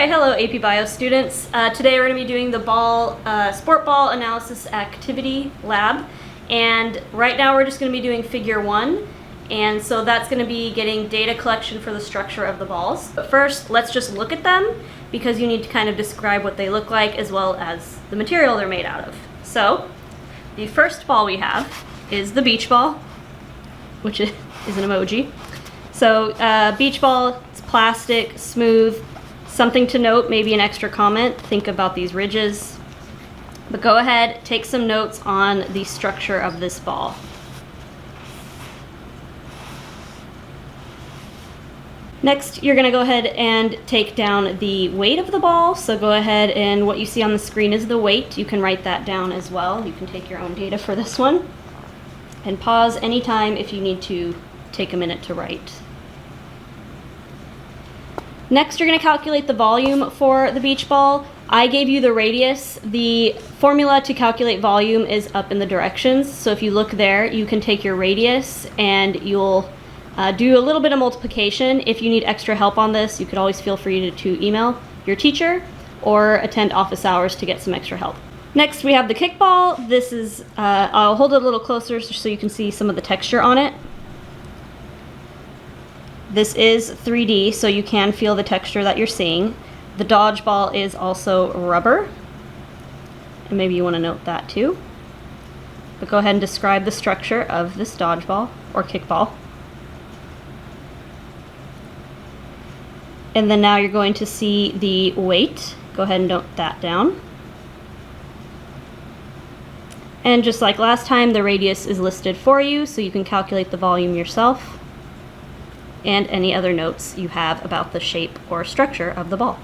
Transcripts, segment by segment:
Alright, hello AP Bio students. Today we're going to be doing the sport ball analysis activity lab, and right now we're just going to be doing figure 1, and so that's going to be getting data collection for the structure of the balls. But first, let's just look at them, because you need to kind of describe what they look like as well as the material they're made out of. So, the first ball we have is the beach ball, which is an emoji. So, beach ball, it's plastic, smooth. Something to note, maybe an extra comment, think about these ridges. But go ahead, take some notes on the structure of this ball. Next, you're gonna go ahead and take down the weight of the ball. So go ahead, and what you see on the screen is the weight. You can write that down as well. You can take your own data for this one. And pause anytime if you need to take a minute to write. Next, you're going to calculate the volume for the beach ball. I gave you the radius. The formula to calculate volume is up in the directions. So if you look there, you can take your radius and you'll do a little bit of multiplication. If you need extra help on this, you could always feel free to email your teacher or attend office hours to get some extra help. Next, we have the kickball. This is, I'll hold it a little closer so you can see some of the texture on it. This is 3D, so you can feel the texture that you're seeing. The dodgeball is also rubber, and maybe you want to note that too. But go ahead and describe the structure of this dodgeball or kickball. And then now you're going to see the weight. Go ahead and note that down. And just like last time, the radius is listed for you, so you can calculate the volume yourself, and any other notes you have about the shape or structure of the ball.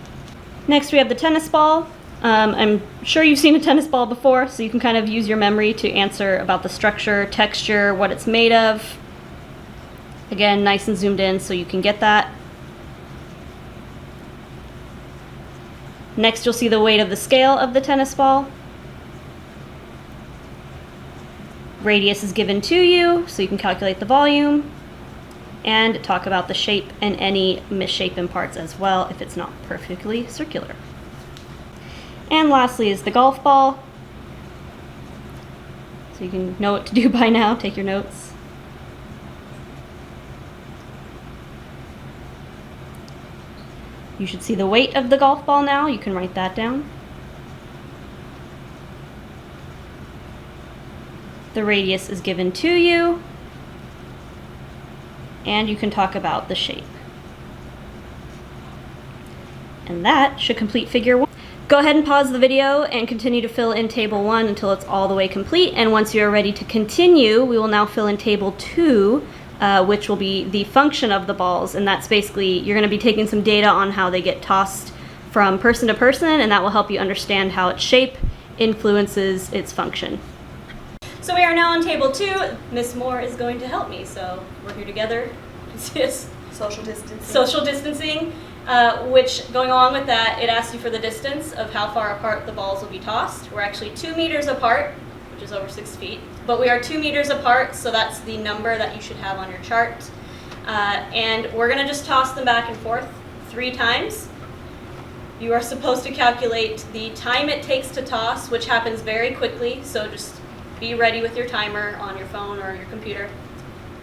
Next, we have the tennis ball. I'm sure you've seen a tennis ball before, so you can kind of use your memory to answer about the structure, texture, what it's made of. Again, nice and zoomed in so you can get that. Next, you'll see the weight of the scale of the tennis ball. Radius is given to you, so you can calculate the volume, and talk about the shape and any misshapen parts as well if it's not perfectly circular. And lastly is the golf ball. So you can know what to do by now, take your notes. You should see the weight of the golf ball now, you can write that down. The radius is given to you, and you can talk about the shape. And that should complete figure 1. Go ahead and pause the video and continue to fill in table 1 until it's all the way complete, and once you're ready to continue, we will now fill in table 2, which will be the function of the balls, and that's basically, you're going to be taking some data on how they get tossed from person to person, and that will help you understand how its shape influences its function. So we are now on table 2. Miss Moore is going to help me, so we're here together. Yes. Social distancing. Social distancing, which going along with that, it asks you for the distance of how far apart the balls will be tossed. We're actually 2 meters apart, which is over 6 feet, but we are 2 meters apart, so that's the number that you should have on your chart. And we're going to just toss them back and forth 3 times. You are supposed to calculate the time it takes to toss, which happens very quickly, so just be ready with your timer on your phone or your computer.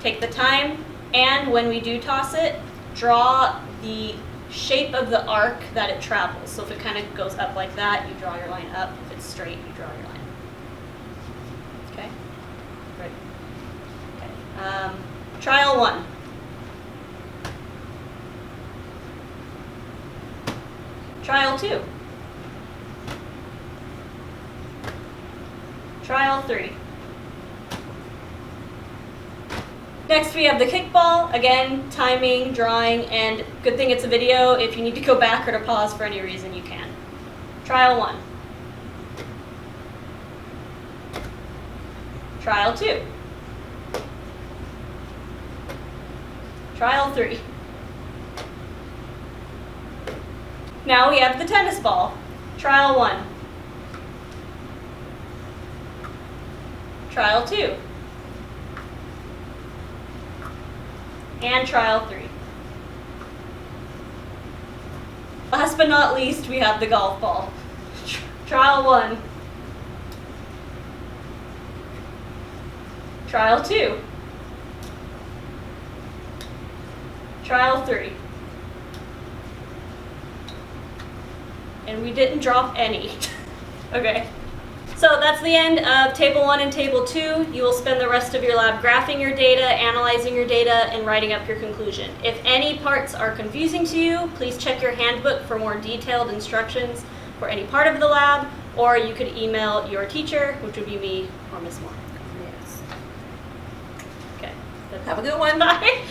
Take the time, and when we do toss it, draw the shape of the arc that it travels. So if it kind of goes up like that, you draw your line up. If it's straight, you draw your line. Okay? Great. Okay. Trial 1. Trial 2. Trial 3. Next we have the kickball. Again, timing, drawing, and good thing it's a video. If you need to go back or to pause for any reason, you can. Trial 1. Trial 2. Trial 3. Now we have the tennis ball. Trial 1. Trial 2. And trial 3. Last but not least, we have the golf ball. Trial 1. Trial 2. Trial 3. And we didn't drop any. Okay. So that's the end of Table 1 and Table 2. You will spend the rest of your lab graphing your data, analyzing your data, and writing up your conclusion. If any parts are confusing to you, please check your handbook for more detailed instructions for any part of the lab, or you could email your teacher, which would be me or Ms. Moore. Yes. Okay. Have a good one. Bye.